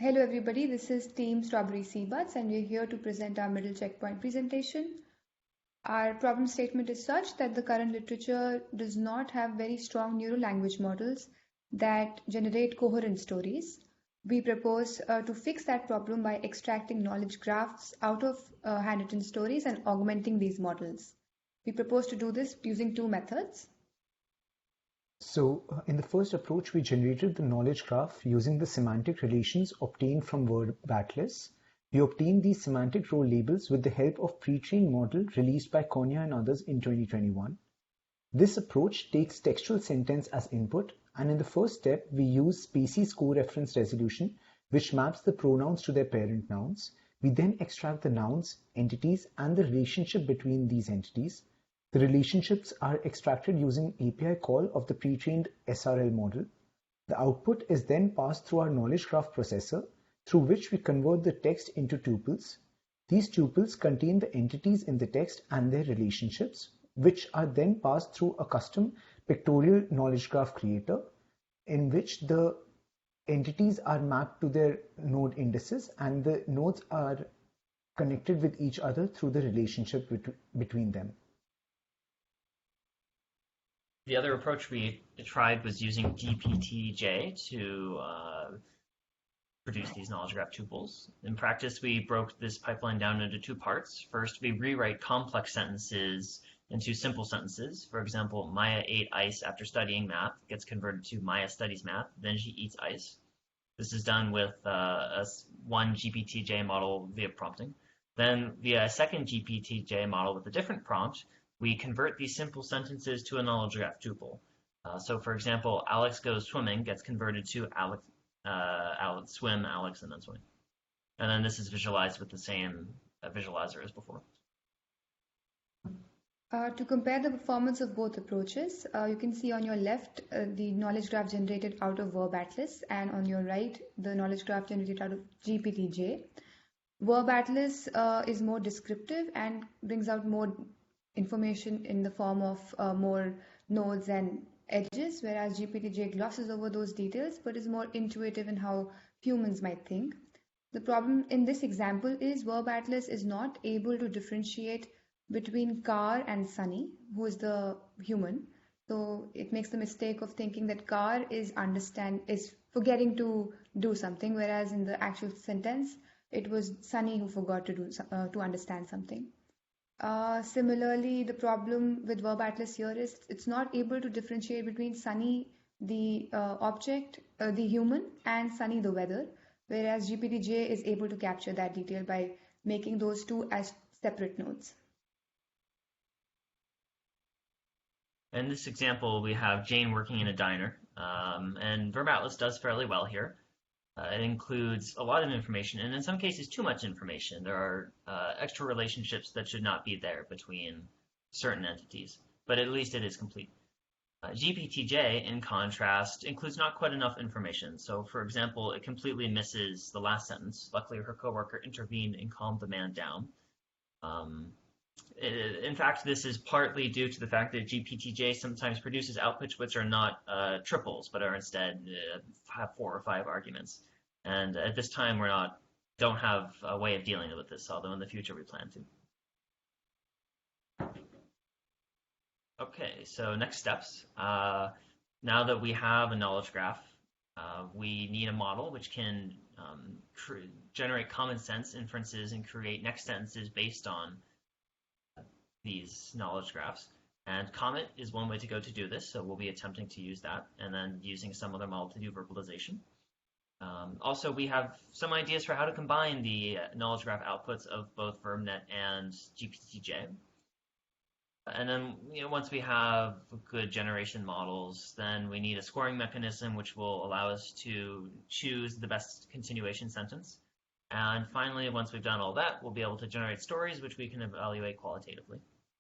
Hello everybody, this is Team Strawberry Seabuds and we're here to present our middle checkpoint presentation. Our problem statement is such that the current literature does not have very strong neural language models that generate coherent stories. We propose to fix that problem by extracting knowledge graphs out of handwritten stories and augmenting these models. We propose to do this using two methods. So in the first approach, we generated the knowledge graph using the semantic relations obtained from word atlas. We obtained these semantic role labels with the help of pre-trained model released by Konya and others in 2021. This approach takes textual sentence as input, and in the first step, we use species co-reference resolution, which maps the pronouns to their parent nouns. We then extract the nouns, entities, and the relationship between these entities. The relationships are extracted using API call of the pre-trained SRL model. The output is then passed through our knowledge graph processor, through which we convert the text into tuples. These tuples contain the entities in the text and their relationships, which are then passed through a custom pictorial knowledge graph creator, in which the entities are mapped to their node indices and the nodes are connected with each other through the relationship between them. The other approach we tried was using GPTJ to produce these knowledge graph tuples. In practice, we broke this pipeline down into two parts. First, we rewrite complex sentences into simple sentences. For example, Maya ate ice after studying math gets converted to Maya studies math, then she eats ice. This is done with one GPTJ model via prompting. Then via a second GPTJ model with a different prompt, we convert these simple sentences to a knowledge graph tuple. So for example, Alex goes swimming gets converted to Alex swim, Alex, and then swimming. And then this is visualized with the same visualizer as before. To compare the performance of both approaches, you can see on your left the knowledge graph generated out of Verb Atlas, and on your right the knowledge graph generated out of GPTJ. Verb Atlas is more descriptive and brings out more information in the form of more nodes and edges, whereas GPTJ glosses over those details but is more intuitive in how humans might think. The problem in this example is Verb Atlas is not able to differentiate between Car and Sunny, who is the human. So it makes the mistake of thinking that Car is forgetting to do something, whereas in the actual sentence it was Sunny who forgot to understand something. Similarly, the problem with Verb Atlas here is it's not able to differentiate between Sunny, the object, the human, and Sunny, the weather, whereas GPTJ is able to capture that detail by making those two as separate nodes. In this example, we have Jane working in a diner, and Verb Atlas does fairly well here. It includes a lot of information, and in some cases too much information. There are extra relationships that should not be there between certain entities, but at least it is complete. GPTJ, in contrast, includes not quite enough information. So, for example, it completely misses the last sentence. Luckily, her coworker intervened and calmed the man down. In fact, this is partly due to the fact that GPTJ sometimes produces outputs which are not triples, but are instead have 4 or 5 arguments. And at this time, don't have a way of dealing with this, although in the future we plan to. Okay, so next steps. Now that we have a knowledge graph, we need a model which can generate common sense inferences and create next sentences based on these knowledge graphs. And Comet is one way to go to do this, so we'll be attempting to use that, and then using some other model to do verbalization. Also, we have some ideas for how to combine the knowledge graph outputs of both VerbNet and GPTJ. And then, once we have good generation models, then we need a scoring mechanism which will allow us to choose the best continuation sentence. And finally, once we've done all that, we'll be able to generate stories which we can evaluate qualitatively.